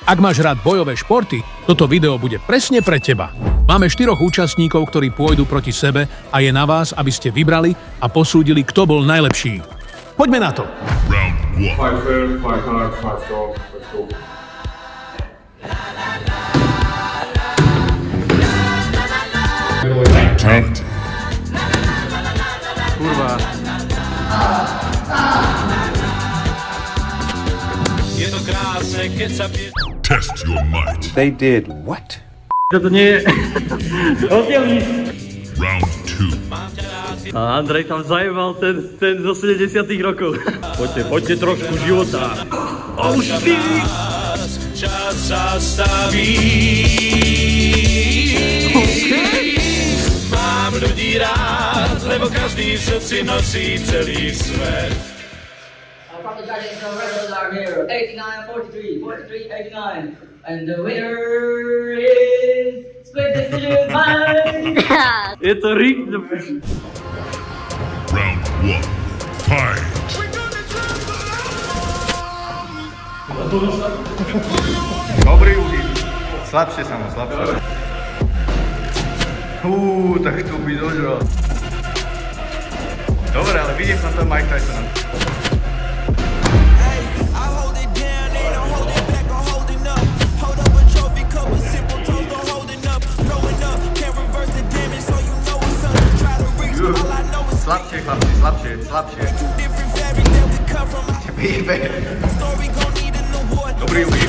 Ak máš rád bojové športy, toto video bude presne pre teba. Máme 4 účastníkov, ktorí pôjdu proti sebe a je na vás, aby ste vybrali a posúdili, kto bol najlepší. Poďme na to. Round 1. Fight fair, fight hard, fight strong. Let's go. Fatality. Kurva. Je to krásne, keď sa... Test your might. They did what? Toto nie je... Odtiaľ níž. Round 2. A Andrej tam zajebal ten zo 70 rokov. Poďte trošku života. Oh shit! Čas sa staví. Mám ľudí rád, lebo každý v srdci nosí celý svet. From the judges, the rebels are here. 89-43, 43-89. And the winner is split decision by... Je to ring. Round 1. Fight. Dobrý úhyb. Slabšie sa mu, slabšie. Tak tu by dožral. Dobre, ale vidím som to Mike Tyson. Slabšie, chlapci, slabšie. Výbe. Dobrý úhyb.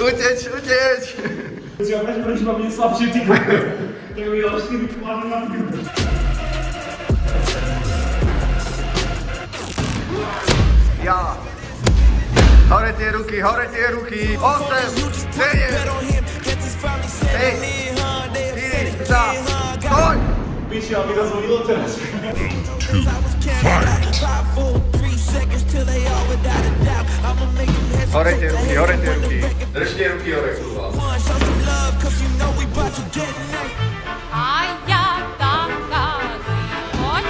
Uteč. Prečo mám byť slabší, ty kokos? Tak by dal 4 kvážem na tým. Ja. Hore tie ruky. 8, 7, 6, 4, stoj! Píši, aby nás volilo teraz. Round 2. Fight. Hore tie ruky. Držte ruky hore, kurva. A ja taká hoď.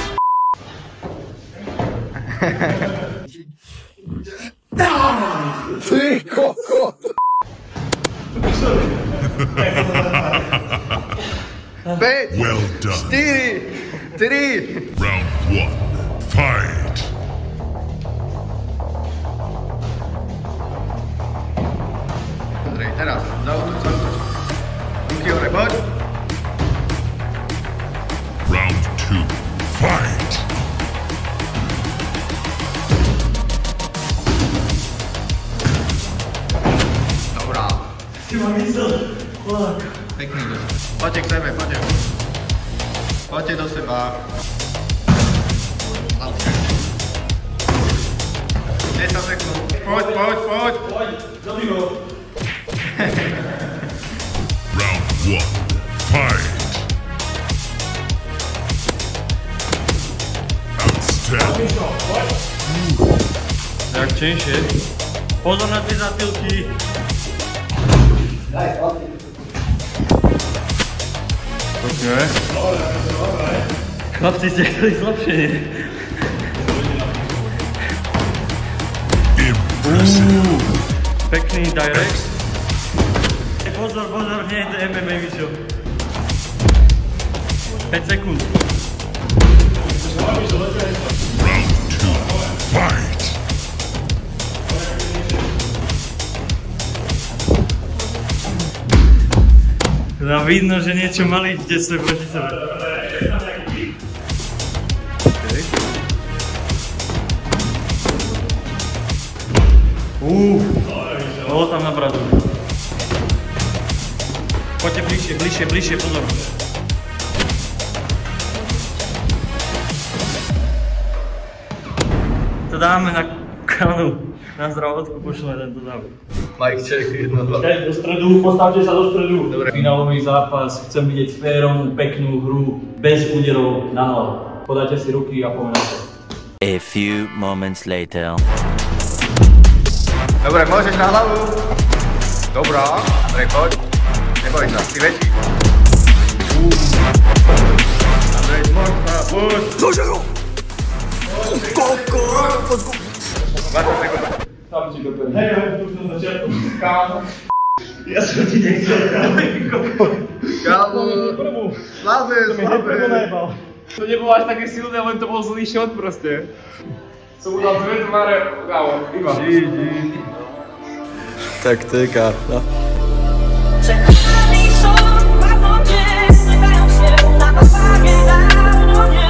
Ty koko! 5, Well done. 4, 3. Round 1. Fight. Andrej, teraz, zautoč. Ruky hore, poď. Round 2. Fight. Dobrá. Ty mám mysel. Pekný do seba. Poďte k sebe, poďte. Poďte do seba. Slabšie. 10 sekúnd. Poď. Poď, zabij ho. Round 1. Fight. Outstanding. Tak činšie. Pozor na tie zatýlky. Okay. Chlapci ste chceli zlepšenie. Impressive. Pekný direct. Pozor, nie je to MMA vyšlo. 5 sekúnd. Round 2. Fight. Teda vidno, že niečo mali v detstve proti sebe. Bolo tam na bradu. Poďte bližšie, pozor. To dáme na kanu. Na zdravotku pošleme tento závod. Mike, check, 1, 2. Do stredu, postavte sa do stredu. Dobre. Finálový zápas, chcem vidieť férovú, peknú hru, bez úderov na hlavu. Podajte si ruky a poďme na to. A few moments later. Dobre, môžeš na hlavu. Dobrá, Andrej, poď. Neboj sa, si väčší. Andrej, poď. Tam ti dopadne. Hej, už na začiatku. Kámo. Ja som ti nechcel. Kámo. Slabé. To nebolo až také silné, len to bol zlý shot proste. Som udal dve tváre, kámo, iba. Tak to je karta. Przekonani są w wodzie, zmykają się na podwagę na dłonie.